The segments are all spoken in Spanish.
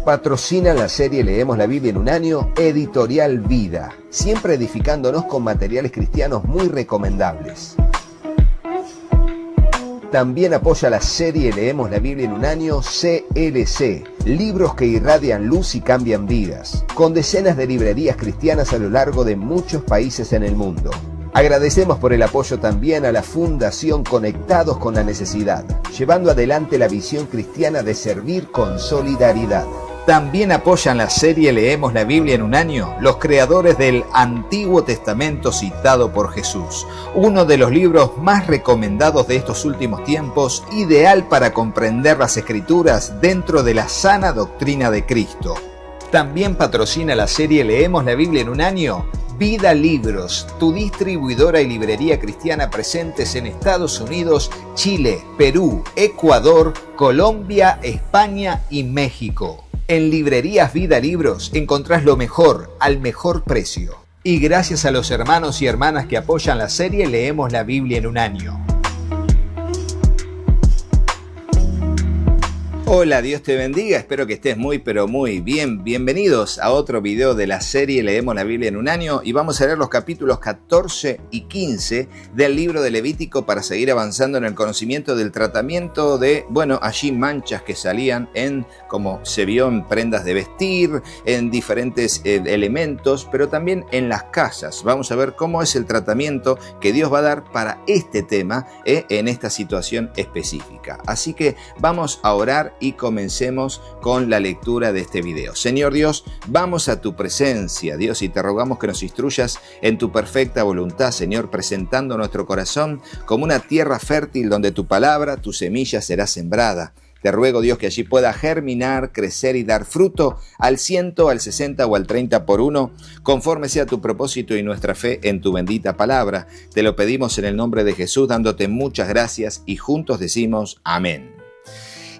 Patrocina la serie Leemos la Biblia en un año, Editorial Vida, siempre edificándonos con materiales cristianos muy recomendables. También apoya la serie Leemos la Biblia en un año, CLC, libros que irradian luz y cambian vidas, con decenas de librerías cristianas a lo largo de muchos países en el mundo. Agradecemos por el apoyo también a la Fundación Conectados con la Necesidad, llevando adelante la visión cristiana de servir con solidaridad. También apoyan la serie Leemos la Biblia en un año los creadores del Antiguo Testamento citado por Jesús, uno de los libros más recomendados de estos últimos tiempos, ideal para comprender las Escrituras dentro de la sana doctrina de Cristo. También patrocina la serie Leemos la Biblia en un año Vida Libros, tu distribuidora y librería cristiana presentes en Estados Unidos, Chile, Perú, Ecuador, Colombia, España y México. En Librerías Vida Libros encontrás lo mejor al mejor precio. Y gracias a los hermanos y hermanas que apoyan la serie Leemos la Biblia en un año. Hola, Dios te bendiga, espero que estés muy pero muy bien. Bienvenidos a otro video de la serie Leemos la Biblia en un año y vamos a leer los capítulos 14 y 15 del libro de Levítico para seguir avanzando en el conocimiento del tratamiento de, allí manchas que salían como se vio en prendas de vestir, en diferentes elementos, pero también en las casas. Vamos a ver cómo es el tratamiento que Dios va a dar para este tema en esta situación específica. Así que vamos a orar y comencemos con la lectura de este video. Señor Dios, vamos a tu presencia, Dios, y te rogamos que nos instruyas en tu perfecta voluntad, Señor, presentando nuestro corazón como una tierra fértil donde tu palabra, tu semilla será sembrada. Te ruego, Dios, que allí pueda germinar, crecer y dar fruto al 100, al 60 o al 30 por uno, conforme sea tu propósito y nuestra fe en tu bendita palabra. Te lo pedimos en el nombre de Jesús, dándote muchas gracias y juntos decimos amén.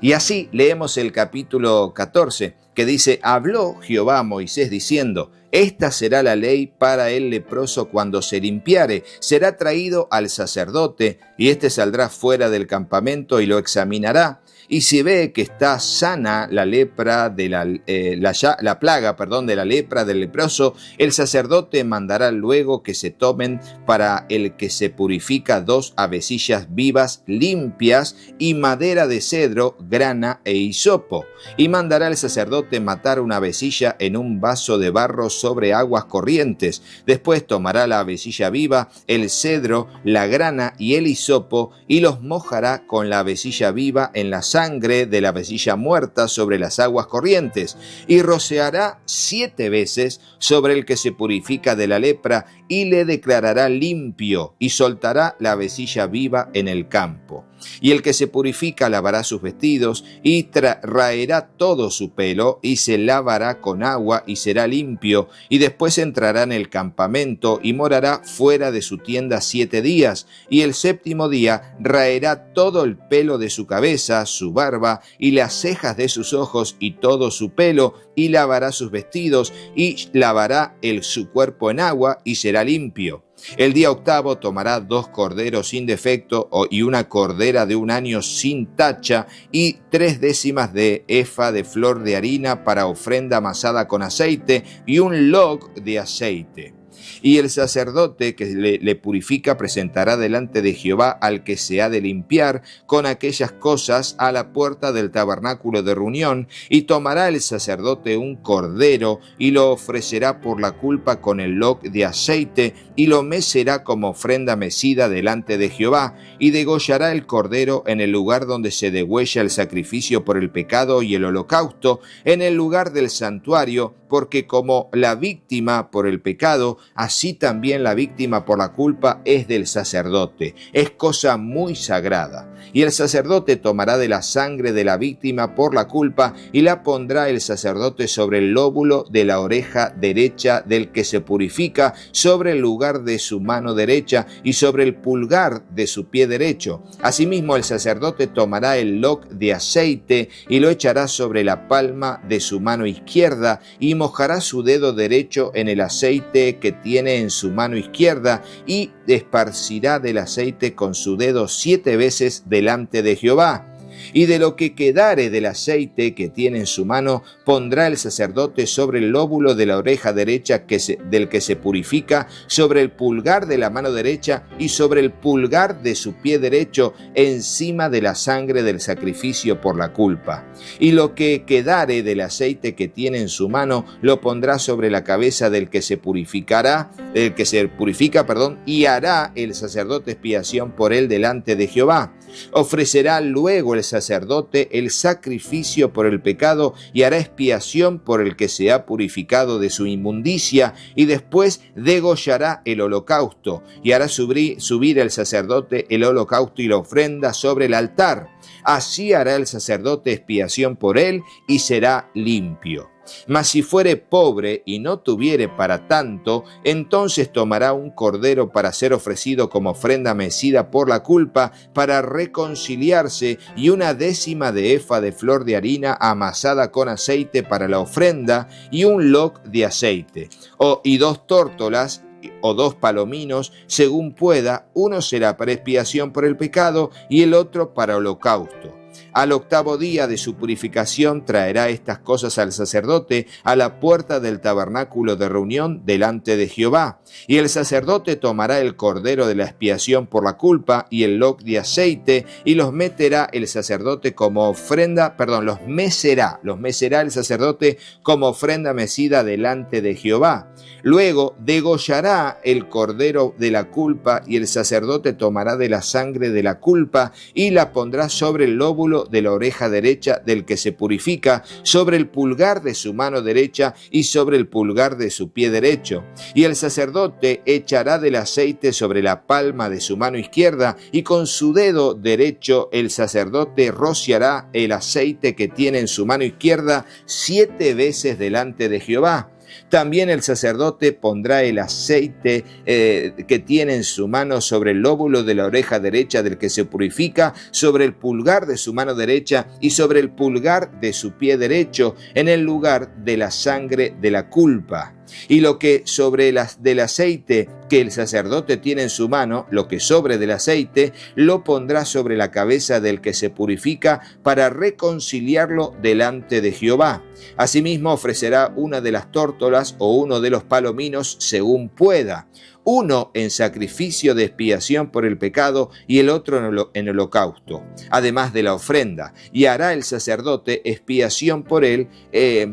Y así leemos el capítulo 14, que dice: Habló Jehová a Moisés diciendo: Esta será la ley para el leproso cuando se limpiare. Será traído al sacerdote, y éste saldrá fuera del campamento y lo examinará. Y si ve que está sana la lepra de la plaga de la lepra del leproso, el sacerdote mandará luego que se tomen para el que se purifica 2 avecillas vivas limpias y madera de cedro, grana e hisopo. Y mandará el sacerdote matar una avecilla en un vaso de barro sobre aguas corrientes. Después tomará la avecilla viva, el cedro, la grana y el hisopo, y los mojará con la avecilla viva en la sangre de la avecilla muerta sobre las aguas corrientes, y rociará 7 veces sobre el que se purifica de la lepra, y le declarará limpio, y soltará la avecilla viva en el campo. Y el que se purifica lavará sus vestidos, y raerá todo su pelo, y se lavará con agua, y será limpio, y después entrará en el campamento, y morará fuera de su tienda 7 días, y el 7º día raerá todo el pelo de su cabeza, su barba, y las cejas de sus ojos, y todo su pelo, y lavará sus vestidos, y lavará su cuerpo en agua, y será limpio. El día 8º tomará 2 corderos sin defecto y una cordera de 1 año sin tacha y 3/10 de efa de flor de harina para ofrenda amasada con aceite y 1 log de aceite. Y el sacerdote que le purifica presentará delante de Jehová al que se ha de limpiar con aquellas cosas a la puerta del tabernáculo de reunión, y tomará el sacerdote un cordero y lo ofrecerá por la culpa con el log de aceite, y lo mecerá como ofrenda mecida delante de Jehová, y degollará el cordero en el lugar donde se degüella el sacrificio por el pecado y el holocausto, en el lugar del santuario, porque como la víctima por el pecado, así también la víctima por la culpa es del sacerdote. Es cosa muy sagrada. Y el sacerdote tomará de la sangre de la víctima por la culpa y la pondrá el sacerdote sobre el lóbulo de la oreja derecha del que se purifica, sobre el lugar de su mano derecha y sobre el pulgar de su pie derecho. Asimismo, el sacerdote tomará el log de aceite y lo echará sobre la palma de su mano izquierda y mojará su dedo derecho en el aceite que tiene en su mano izquierda y esparcirá del aceite con su dedo 7 veces delante de Jehová. Y de lo que quedare del aceite que tiene en su mano, pondrá el sacerdote sobre el lóbulo de la oreja derecha del que se purifica, sobre el pulgar de la mano derecha y sobre el pulgar de su pie derecho, encima de la sangre del sacrificio por la culpa. Y lo que quedare del aceite que tiene en su mano, lo pondrá sobre la cabeza del que se purifica, y hará el sacerdote expiación por él delante de Jehová. Ofrecerá luego el sacerdote el sacrificio por el pecado y hará expiación por el que se ha purificado de su inmundicia, y después degollará el holocausto y hará subir el sacerdote el holocausto y la ofrenda sobre el altar. Así hará el sacerdote expiación por él y será limpio. Mas si fuere pobre y no tuviere para tanto, entonces tomará un cordero para ser ofrecido como ofrenda mecida por la culpa, para reconciliarse, y 1/10 de efa de flor de harina amasada con aceite para la ofrenda, y un loc de aceite, y 2 tórtolas o 2 palominos, según pueda. Uno será para expiación por el pecado y el otro para holocausto. Al 8º día de su purificación traerá estas cosas al sacerdote a la puerta del tabernáculo de reunión delante de Jehová. Y el sacerdote tomará el cordero de la expiación por la culpa y el loc de aceite, y los meterá el sacerdote como ofrenda, los mecerá el sacerdote como ofrenda mecida delante de Jehová. Luego degollará el cordero de la culpa, y el sacerdote tomará de la sangre de la culpa y la pondrá sobre el lóbulo de la oreja derecha del que se purifica, sobre el pulgar de su mano derecha y sobre el pulgar de su pie derecho. Y el sacerdote echará del aceite sobre la palma de su mano izquierda, y con su dedo derecho el sacerdote rociará el aceite que tiene en su mano izquierda 7 veces delante de Jehová. También el sacerdote pondrá el aceite que tiene en su mano sobre el lóbulo de la oreja derecha del que se purifica, sobre el pulgar de su mano derecha y sobre el pulgar de su pie derecho, en el lugar de la sangre de la culpa. Y lo que sobre del aceite que el sacerdote tiene en su mano, lo que sobre del aceite, lo pondrá sobre la cabeza del que se purifica para reconciliarlo delante de Jehová. Asimismo ofrecerá una de las tórtolas o uno de los palominos según pueda, uno en sacrificio de expiación por el pecado y el otro en holocausto, además de la ofrenda, y hará el sacerdote expiación por él,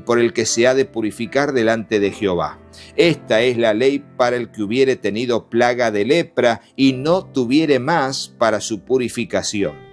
por el que se ha de purificar delante de Jehová. Esta es la ley para el que hubiere tenido plaga de lepra y no tuviere más para su purificación.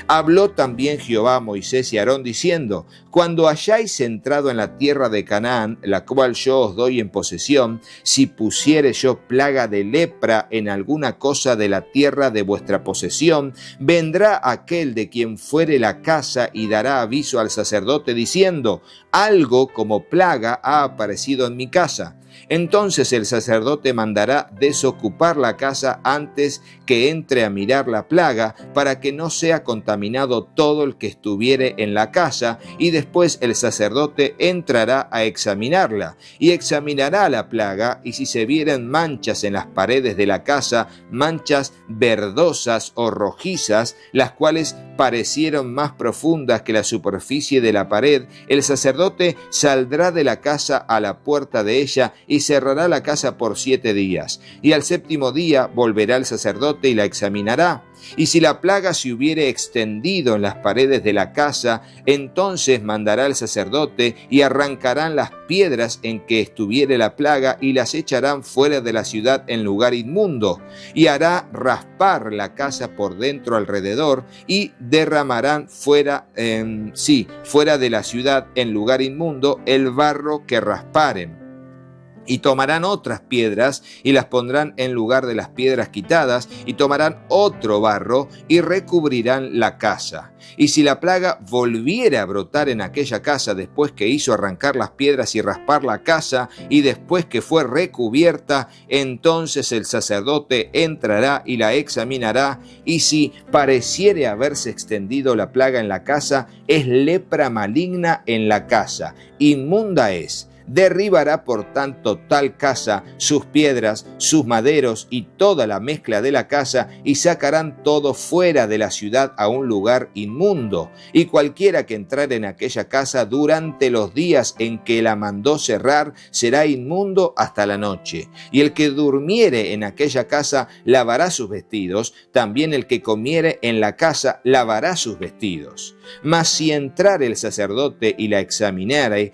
Habló también Jehová a Moisés y a Aarón diciendo: cuando hayáis entrado en la tierra de Canaán, la cual yo os doy en posesión, si pusiere yo plaga de lepra en alguna cosa de la tierra de vuestra posesión, vendrá aquel de quien fuere la casa y dará aviso al sacerdote diciendo: algo como plaga ha aparecido en mi casa. Entonces el sacerdote mandará desocupar la casa antes que entre a mirar la plaga, para que no sea contaminado todo el que estuviere en la casa, y después el sacerdote entrará a examinarla, y examinará la plaga, y si se vieren manchas en las paredes de la casa, manchas verdosas o rojizas, las cuales parecieron más profundas que la superficie de la pared, el sacerdote saldrá de la casa a la puerta de ella y cerrará la casa por 7 días. Y al 7º día volverá el sacerdote y la examinará. Y si la plaga se hubiere extendido en las paredes de la casa, entonces mandará el sacerdote y arrancarán las piedras en que estuviere la plaga y las echarán fuera de la ciudad en lugar inmundo, y hará raspar la casa por dentro alrededor, y derramarán fuera de la ciudad en lugar inmundo el barro que rasparen. Y tomarán otras piedras y las pondrán en lugar de las piedras quitadas, y tomarán otro barro y recubrirán la casa. Y si la plaga volviera a brotar en aquella casa después que hizo arrancar las piedras y raspar la casa, y después que fue recubierta, entonces el sacerdote entrará y la examinará, y si pareciere haberse extendido la plaga en la casa, es lepra maligna en la casa, inmunda es. Derribará por tanto tal casa, sus piedras, sus maderos y toda la mezcla de la casa, y sacarán todo fuera de la ciudad a un lugar inmundo. Y cualquiera que entrare en aquella casa durante los días en que la mandó cerrar, será inmundo hasta la noche. Y el que durmiere en aquella casa lavará sus vestidos, también el que comiere en la casa lavará sus vestidos. Mas si entrare el sacerdote y la examinare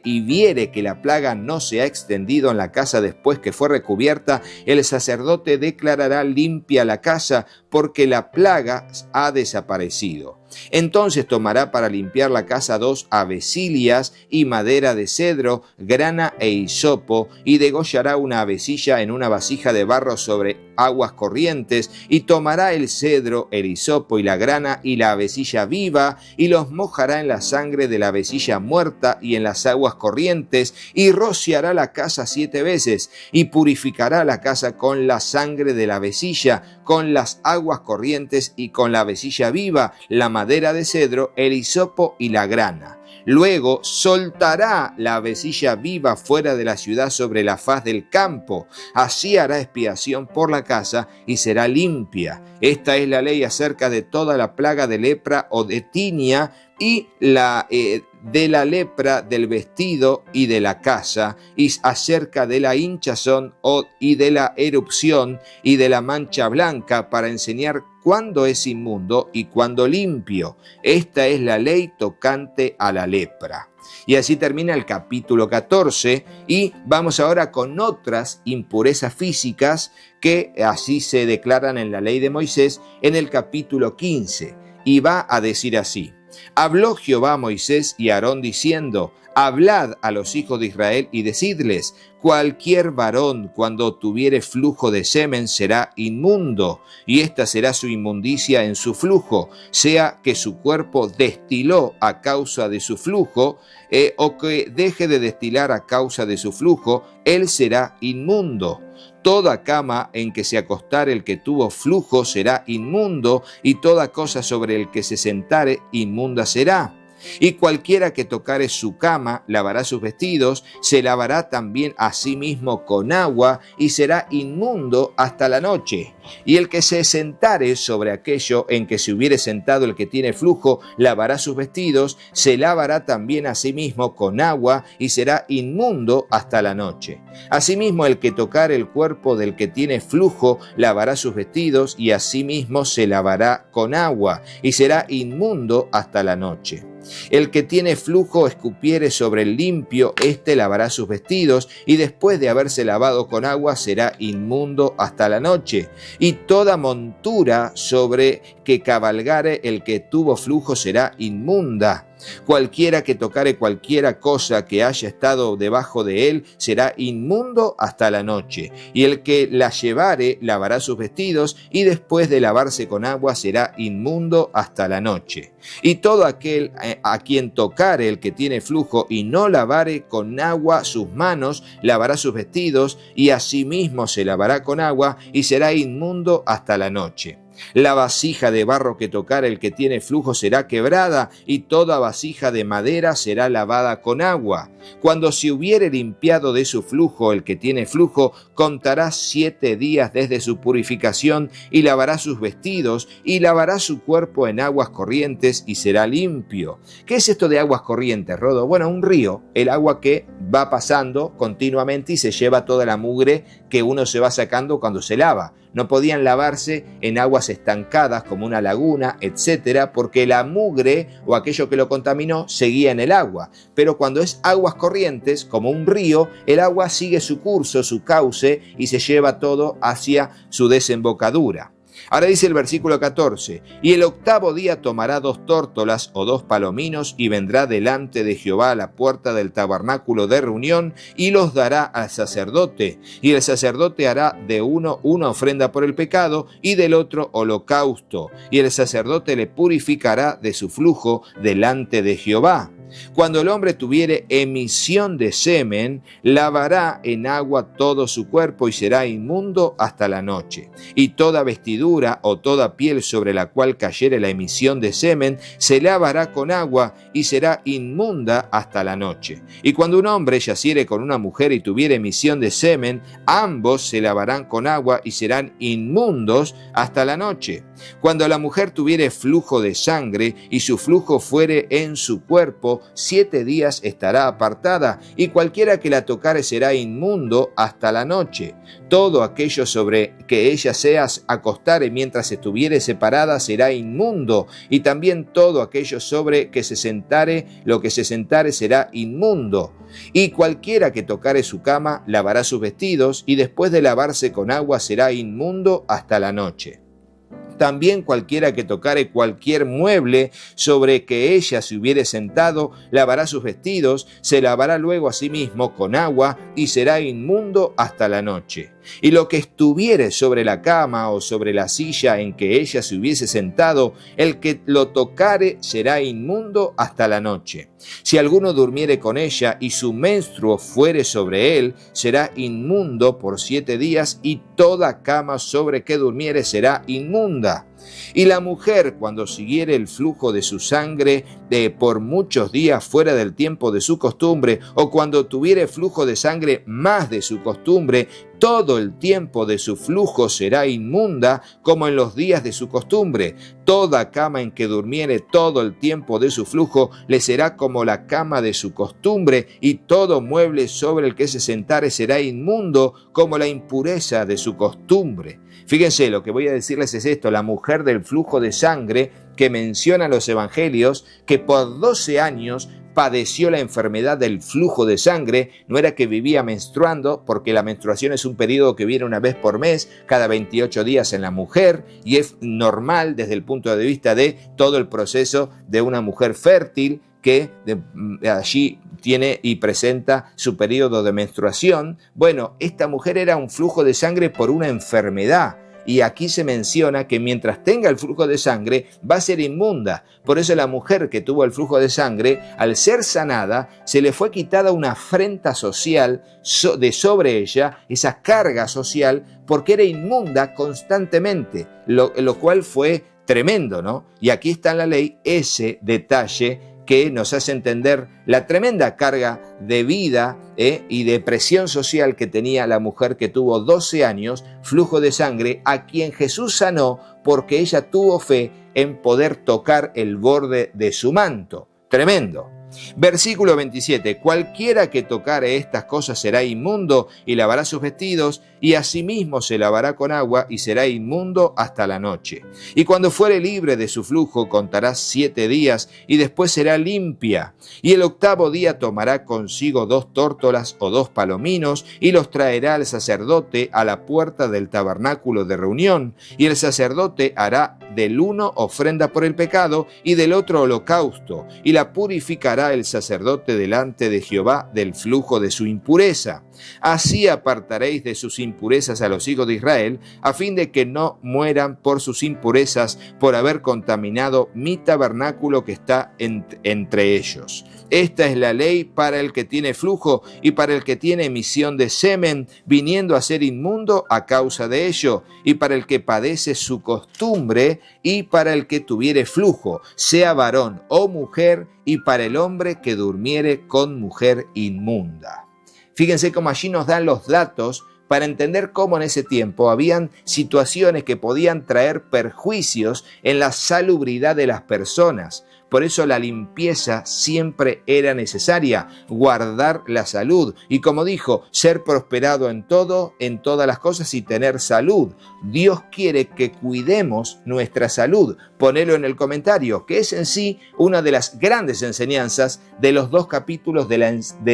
y viere que la plaga no se ha extendido en la casa después que fue recubierta, el sacerdote declarará limpia la casa, porque la plaga ha desaparecido. Entonces tomará para limpiar la casa 2 avecilias y madera de cedro, grana e hisopo, y degollará una avecilla en una vasija de barro sobre aguas corrientes, y tomará el cedro, el hisopo y la grana y la avecilla viva, y los mojará en la sangre de la avecilla muerta y en las aguas corrientes, y rociará la casa 7 veces, y purificará la casa con la sangre de la avecilla, con las aguas corrientes y con la avecilla viva, la madera de cedro, el hisopo y la grana. Luego soltará la avecilla viva fuera de la ciudad sobre la faz del campo. Así hará expiación por la casa y será limpia. Esta es la ley acerca de toda la plaga de lepra o de tiña, y de la lepra del vestido y de la casa, y acerca de la hinchazón y de la erupción y de la mancha blanca, para enseñar cuándo es inmundo y cuándo limpio. Esta es la ley tocante a la lepra. Y así termina el capítulo 14, y vamos ahora con otras impurezas físicas que así se declaran en la ley de Moisés en el capítulo 15. Y va a decir así: Habló Jehová a Moisés y a Aarón diciendo: Hablad a los hijos de Israel y decidles: cualquier varón cuando tuviere flujo de semen será inmundo, y esta será su inmundicia en su flujo, sea que su cuerpo destiló a causa de su flujo, o que deje de destilar a causa de su flujo, él será inmundo. Toda cama en que se acostare el que tuvo flujo será inmundo, y toda cosa sobre el que se sentare inmunda será. Y cualquiera que tocare su cama lavará sus vestidos, se lavará también a sí mismo con agua, y será inmundo hasta la noche. Y el que se sentare sobre aquello en que se hubiere sentado el que tiene flujo, lavará sus vestidos, se lavará también a sí mismo con agua, y será inmundo hasta la noche. Asimismo, el que tocare el cuerpo del que tiene flujo, lavará sus vestidos, y a sí mismo se lavará con agua, y será inmundo hasta la noche. El que tiene flujo escupiere sobre el limpio, éste lavará sus vestidos, y después de haberse lavado con agua será inmundo hasta la noche. Y toda montura sobre que cabalgare el que tuvo flujo será inmunda. Cualquiera que tocare cualquiera cosa que haya estado debajo de él será inmundo hasta la noche. Y el que la llevare lavará sus vestidos, y después de lavarse con agua será inmundo hasta la noche. Y todo aquel a quien tocare el que tiene flujo y no lavare con agua sus manos, lavará sus vestidos, y asimismo se lavará con agua, y será inmundo hasta la noche. La vasija de barro que tocare el que tiene flujo será quebrada, y toda vasija de madera será lavada con agua. Cuando se hubiere limpiado de su flujo el que tiene flujo, contará 7 días desde su purificación, y lavará sus vestidos, y lavará su cuerpo en aguas corrientes, y será limpio. ¿Qué es esto de aguas corrientes, Rodo? Bueno, un río, el agua que va pasando continuamente y se lleva toda la mugre que uno se va sacando cuando se lava. No podían lavarse en aguas estancadas como una laguna, etcétera, porque la mugre o aquello que lo contaminó seguía en el agua. Pero cuando es aguas corrientes, como un río, el agua sigue su curso, su cauce, y se lleva todo hacia su desembocadura. Ahora dice el versículo 14: y el 8º día tomará 2 tórtolas o 2 palominos, y vendrá delante de Jehová a la puerta del tabernáculo de reunión, y los dará al sacerdote. Y el sacerdote hará de uno una ofrenda por el pecado, y del otro holocausto. Y el sacerdote le purificará de su flujo delante de Jehová. Cuando el hombre tuviere emisión de semen, lavará en agua todo su cuerpo y será inmundo hasta la noche. Y toda vestidura o toda piel sobre la cual cayere la emisión de semen, se lavará con agua y será inmunda hasta la noche. Y cuando un hombre yaciere con una mujer y tuviere emisión de semen, ambos se lavarán con agua y serán inmundos hasta la noche. Cuando la mujer tuviere flujo de sangre y su flujo fuere en su cuerpo, 7 días estará apartada, y cualquiera que la tocare será inmundo hasta la noche. Todo aquello sobre que ella se acostare mientras estuviere separada será inmundo, y también todo aquello sobre que se sentare, lo que se sentare será inmundo. Y cualquiera que tocare su cama lavará sus vestidos, y después de lavarse con agua será inmundo hasta la noche. También cualquiera que tocare cualquier mueble sobre que ella se hubiere sentado, lavará sus vestidos, se lavará luego a sí mismo con agua y será inmundo hasta la noche. Y lo que estuviere sobre la cama o sobre la silla en que ella se hubiese sentado, el que lo tocare será inmundo hasta la noche. Si alguno durmiere con ella y su menstruo fuere sobre él, será inmundo por 7 días, y toda cama sobre que durmiere será inmunda. Y la mujer, cuando siguiere el flujo de su sangre por muchos días fuera del tiempo de su costumbre, o cuando tuviere flujo de sangre más de su costumbre, todo el tiempo de su flujo será inmunda, como en los días de su costumbre. Toda cama en que durmiere todo el tiempo de su flujo le será como la cama de su costumbre, y todo mueble sobre el que se sentare será inmundo, como la impureza de su costumbre. Fíjense, lo que voy a decirles es esto: la mujer del flujo de sangre que mencionan los evangelios, que por 12 años padeció la enfermedad del flujo de sangre, no era que vivía menstruando, porque la menstruación es un periodo que viene una vez por mes, cada 28 días en la mujer, y es normal desde el punto de vista de todo el proceso de una mujer fértil, que allí tiene y presenta su periodo de menstruación. Bueno, esta mujer era un flujo de sangre por una enfermedad, y aquí se menciona que mientras tenga el flujo de sangre va a ser inmunda. Por eso la mujer que tuvo el flujo de sangre, al ser sanada, se le fue quitada una afrenta social de sobre ella, esa carga social, porque era inmunda constantemente, lo cual fue tremendo, ¿no? Y aquí está en la ley ese detalle que nos hace entender la tremenda carga de vida y de presión social que tenía la mujer que tuvo 12 años flujo de sangre, a quien Jesús sanó porque ella tuvo fe en poder tocar el borde de su manto. Tremendo. Versículo 27. Cualquiera que tocare estas cosas será inmundo, y lavará sus vestidos, y asimismo se lavará con agua, y será inmundo hasta la noche. Y cuando fuere libre de su flujo, contará 7 días, y después será limpia. Y el 8º día tomará consigo 2 tórtolas o 2 palominos, y los traerá al sacerdote a la puerta del tabernáculo de reunión. Y el sacerdote hará del uno ofrenda por el pecado, y del otro holocausto, y la purificará el sacerdote delante de Jehová del flujo de su impureza. Así apartaréis de sus impurezas a los hijos de Israel, a fin de que no mueran por sus impurezas, por haber contaminado mi tabernáculo que está entre ellos. Esta es la ley para el que tiene flujo y para el que tiene emisión de semen, viniendo a ser inmundo a causa de ello, y para el que padece su costumbre, y para el que tuviere flujo, sea varón o mujer, y para el hombre que durmiere con mujer inmunda. Fíjense cómo allí nos dan los datos para entender cómo en ese tiempo habían situaciones que podían traer perjuicios en la salubridad de las personas. Por eso la limpieza siempre era necesaria, guardar la salud. Y como dijo, ser prosperado en todo, en todas las cosas, y tener salud. Dios quiere que cuidemos nuestra salud. Ponelo en el comentario, que es en sí una de las grandes enseñanzas de los 2 capítulos de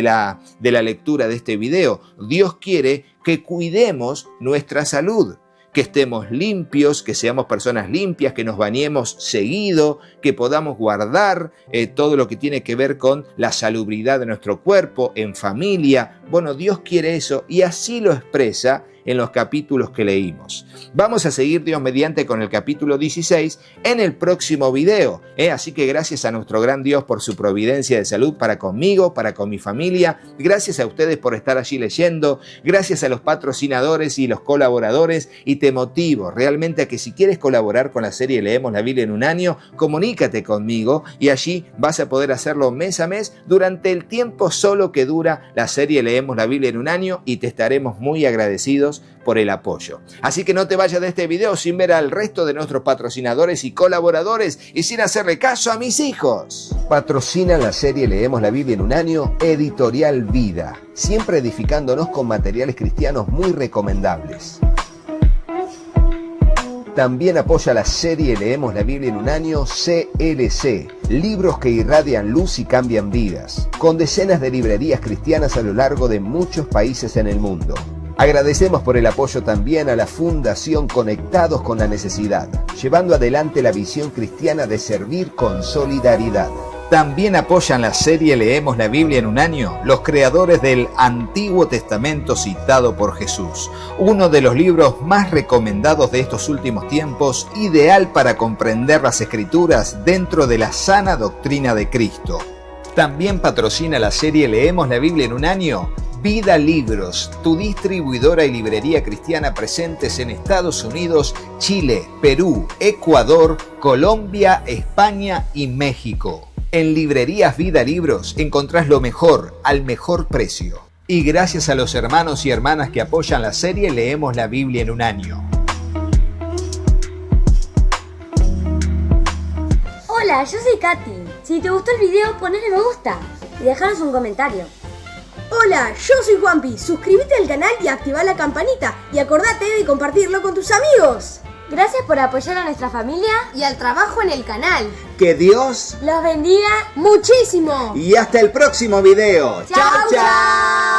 la lectura de este video. Dios quiere que cuidemos nuestra salud, que estemos limpios, que seamos personas limpias, que nos bañemos seguido, que podamos guardar todo lo que tiene que ver con la salubridad de nuestro cuerpo, en familia, Bueno, Dios quiere eso y así lo expresa en los capítulos que leímos. Vamos a seguir, Dios mediante, con el capítulo 16 en el próximo video. Así que gracias a nuestro gran Dios por su providencia de salud para conmigo, para con mi familia. Gracias a ustedes por estar allí leyendo. Gracias a los patrocinadores y los colaboradores. Y te motivo realmente a que si quieres colaborar con la serie Leemos la Biblia en un año, comunícate conmigo y allí vas a poder hacerlo mes a mes durante el tiempo solo que dura la serie Leemos la Biblia en un año y te estaremos muy agradecidos por el apoyo. Así que no te vayas de este video sin ver al resto de nuestros patrocinadores y colaboradores y sin hacerle caso a mis hijos. Patrocina la serie Leemos la Biblia en un año Editorial Vida, siempre edificándonos con materiales cristianos muy recomendables. También apoya la serie Leemos la Biblia en un año CLC, libros que irradian luz y cambian vidas, con decenas de librerías cristianas a lo largo de muchos países en el mundo. Agradecemos por el apoyo también a la Fundación Conectados con la Necesidad, llevando adelante la visión cristiana de servir con solidaridad. También apoyan la serie Leemos la Biblia en un año los creadores del Antiguo Testamento citado por Jesús, uno de los libros más recomendados de estos últimos tiempos, ideal para comprender las Escrituras dentro de la sana doctrina de Cristo. También patrocina la serie Leemos la Biblia en un año Vida Libros, tu distribuidora y librería cristiana presentes en Estados Unidos, Chile, Perú, Ecuador, Colombia, España y México. En librerías Vida Libros encontrás lo mejor al mejor precio. Y gracias a los hermanos y hermanas que apoyan la serie Leemos la Biblia en un año. Hola, yo soy Katy. Si te gustó el video, ponle me gusta y dejanos un comentario. Hola, yo soy Juanpi. Suscríbete al canal y activa la campanita. Y acordate de compartirlo con tus amigos. Gracias por apoyar a nuestra familia Y al trabajo en el canal. Que Dios los bendiga ¡Muchísimo! y hasta el próximo video. Chau, chau.